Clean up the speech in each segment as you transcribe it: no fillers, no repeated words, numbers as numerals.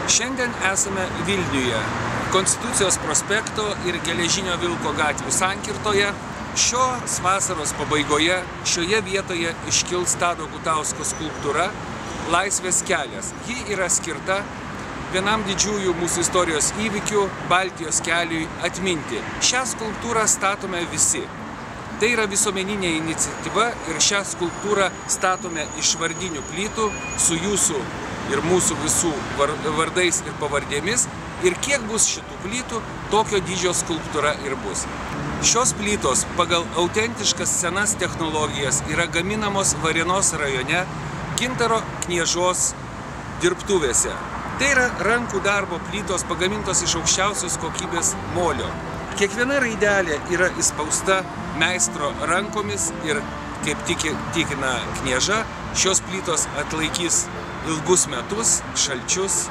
Šiandien esame Vilniuje, Konstitucijos prospekto ir Geležinio Vilko gatvių sankirtoje. Šios vasaros pabaigoje šioje vietoje iškils Tado Gutausko skulptūra Laisvės kelias. Ji yra skirta vienam didžiųjų mūsų istorijos įvykių Baltijos keliui atminti. Šią skulptūrą statome visi. Tai yra visuomeninė iniciatyva ir šią skulptūrą statome iš vardinių plytų su jūsų ir mūsų visų vardais ir pavardėmis. Ir kiek bus šitų plytų, tokio dydžio skulptūra ir bus. Šios plytos pagal autentiškas senas technologijas yra gaminamos Varėnos rajone Gintaro Kniežos dirbtuvėse. Tai yra rankų darbo plytos pagamintos iš aukščiausios kokybės molio. Kiekviena raidelė yra įspausta meistro rankomis ir, kaip tikina Knieža, šios plytos atlaikys ilgus metus, šalčius,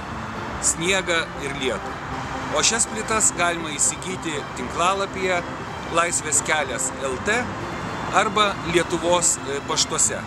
sniegą ir lietų. O šias plytas galima įsigyti tinklalapyje Laisvės kelias LT arba Lietuvos paštuose.